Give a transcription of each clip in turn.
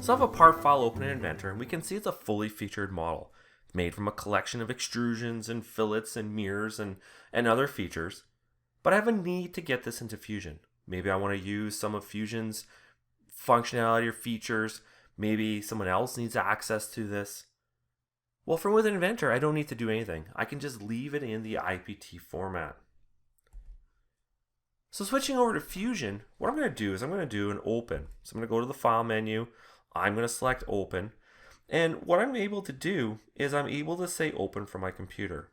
So I have a part file open in Inventor, and we can see it's a fully featured model. It's made from a collection of extrusions and fillets and mirrors and other features. But I have a need to get this into Fusion. Maybe I want to use some of Fusion's functionality or features. Maybe someone else needs access to this. Well, from within Inventor, I don't need to do anything. I can just leave it in the IPT format. So switching over to Fusion, what I'm going to do is I'm going to do an open. So I'm going to go to the File menu. I'm going to select Open. And what I'm able to do is I'm able to say Open from my computer.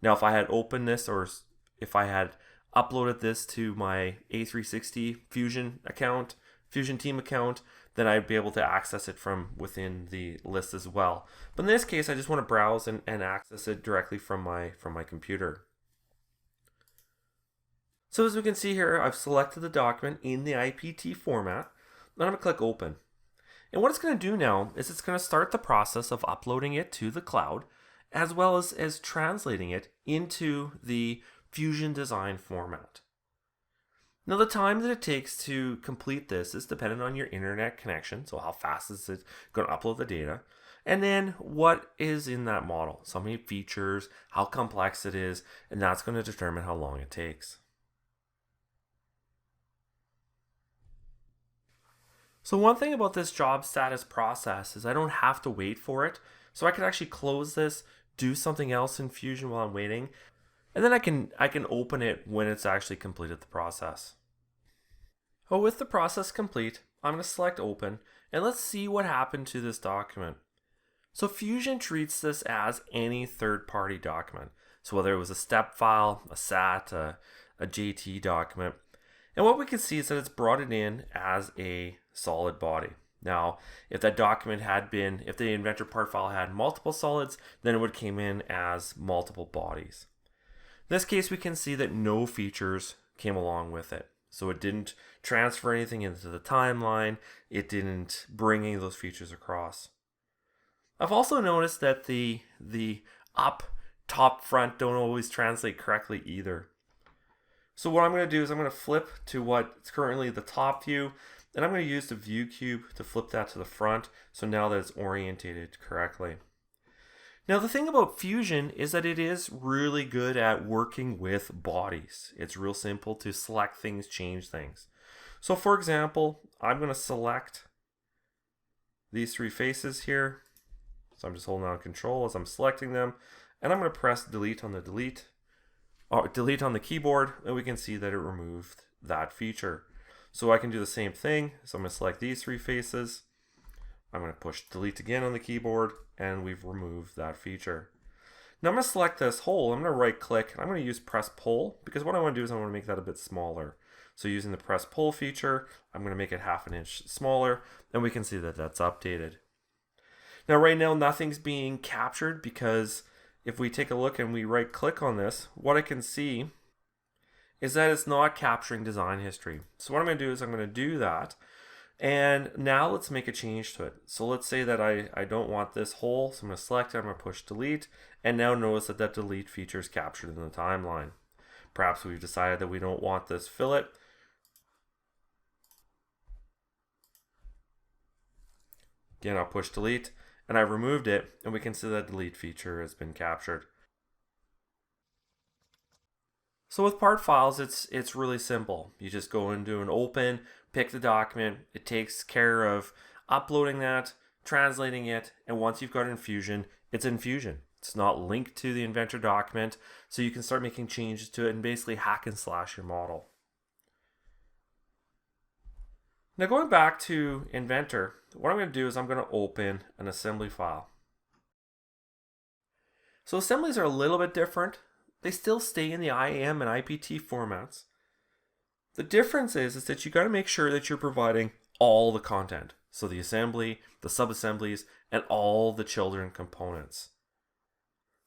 Now, if I had opened this or if I had uploaded this to my A360 Fusion account, Fusion Team account, then I'd be able to access it from within the list as well. But in this case, I just want to browse and access it directly from my computer. So as we can see here, I've selected the document in the IPT format. Then I'm going to click Open. And what it's going to do now is it's going to start the process of uploading it to the cloud, as well as translating it into the Fusion design format. Now the time that it takes to complete this is dependent on your internet connection, so how fast is it going to upload the data, and then what is in that model, so many features, how complex it is, and that's going to determine how long it takes. So one thing about this job status process is I don't have to wait for it, so I can actually close this, do something else in Fusion while I'm waiting, and then I can open it when it's actually completed the process. Well, with the process complete, I'm going to select Open, and let's see what happened to this document. So Fusion treats this as any third-party document. So whether it was a step file, a SAT, a JT document, and what we can see is that it's brought it in as a solid body. Now, if that document if the Inventor part file had multiple solids, then it would came in as multiple bodies. In this case, we can see that no features came along with it. So it didn't transfer anything into the timeline. It didn't bring any of those features across. I've also noticed that the up, top, front don't always translate correctly either. So what I'm going to do is I'm going to flip to what's currently the top view, and I'm going to use the view cube to flip that to the front, so now that it's orientated correctly. Now the thing about Fusion is that it is really good at working with bodies. It's real simple to select things, change things. So for example, I'm going to select these three faces here. So I'm just holding down Control as I'm selecting them, and I'm going to press delete on the delete on the keyboard, and we can see that it removed that feature. So I can do the same thing. So I'm going to select these three faces. I'm going to push delete again on the keyboard, and we've removed that feature. Now I'm going to select this whole. I'm going to right click. I'm going to use press pull, because what I want to do is I want to make that a bit smaller. So using the press pull feature, I'm going to make it 1/2 inch smaller, and we can see that that's updated. Now right now nothing's being captured, because if we take a look and we right click on this, what I can see is that it's not capturing design history. So what I'm going to do is I'm going to do that. And now let's make a change to it. So let's say that I don't want this whole, so I'm going to select it, I'm going to push delete, and now notice that that delete feature is captured in the timeline. Perhaps we've decided that we don't want this fillet. Again, I'll push delete, and I've removed it, and we can see that delete feature has been captured. So with part files, it's really simple. You just go and do an open, pick the document. It takes care of uploading that, translating it, and once you've got it in Fusion, it's in Fusion. It's not linked to the Inventor document, so you can start making changes to it and basically hack and slash your model. Now going back to Inventor, what I'm going to do is I'm going to open an assembly file. So assemblies are a little bit different. They still stay in the IAM and IPT formats. The difference is that you got to make sure that you're providing all the content. So the assembly, the sub-assemblies, and all the children components.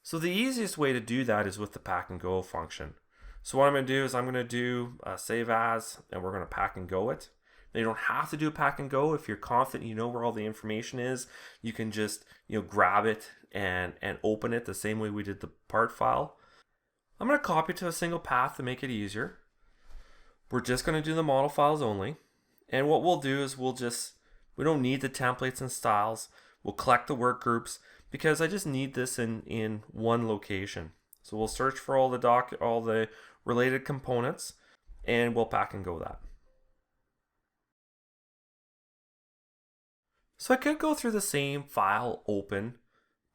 So the easiest way to do that is with the pack and go function. So what I'm going to do is I'm going to do save as, and we're going to pack and go it. Now you don't have to do a pack and go. If you're confident you know where all the information is, you can just grab it and open it the same way we did the part file. I'm going to copy it to a single path to make it easier. We're just going to do the model files only. And what we'll do is we'll just We don't need the templates and styles. We'll collect the work groups because I just need this in one location. So we'll search for all the related components, and we'll pack and go that. So I could go through the same file open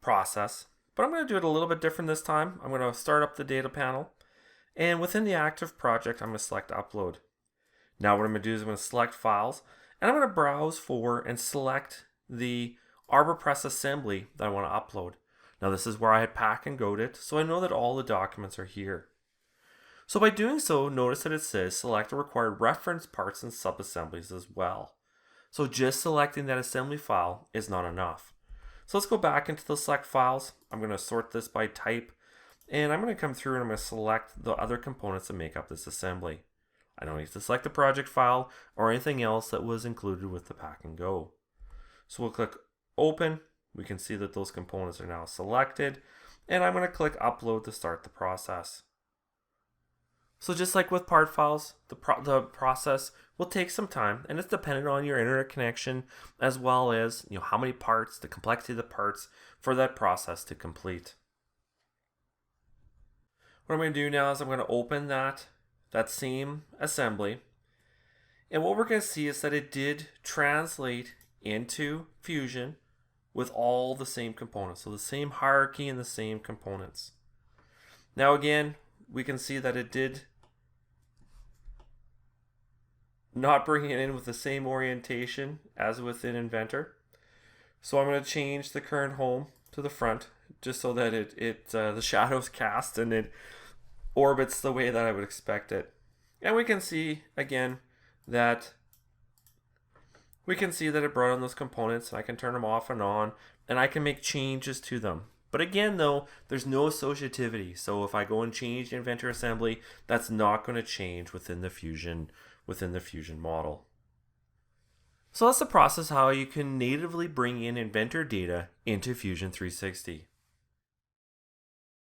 process, but I'm going to do it a little bit different this time. I'm going to start up the data panel, and within the active project, I'm going to select upload. Now what I'm going to do is I'm going to select files, and I'm going to browse for and select the ArborPress assembly that I want to upload. Now this is where I had pack and go'd it, so I know that all the documents are here. So by doing so, notice that it says select the required reference parts and subassemblies as well. So just selecting that assembly file is not enough. So let's go back into the select files. I'm going to sort this by type, and I'm going to come through and I'm going to select the other components that make up this assembly. I don't need to select the project file or anything else that was included with the pack and go. So we'll click open. We can see that those components are now selected, and I'm going to click upload to start the process. So just like with part files, the process will take some time, and it's dependent on your internet connection as well as how many parts, the complexity of the parts for that process to complete. What I'm going to do now is I'm going to open that same assembly, and what we're going to see is that it did translate into Fusion with all the same components, so the same hierarchy and the same components. Now again, we can see that it did not bring it in with the same orientation as within Inventor. So I'm going to change the current home to the front just so that the shadows cast and it orbits the way that I would expect it. And we can see again that it brought on those components, and I can turn them off and on, and I can make changes to them. But again though, there's no associativity. So if I go and change the Inventor assembly, that's not going to change within the Fusion model. So that's the process how you can natively bring in Inventor data into Fusion 360.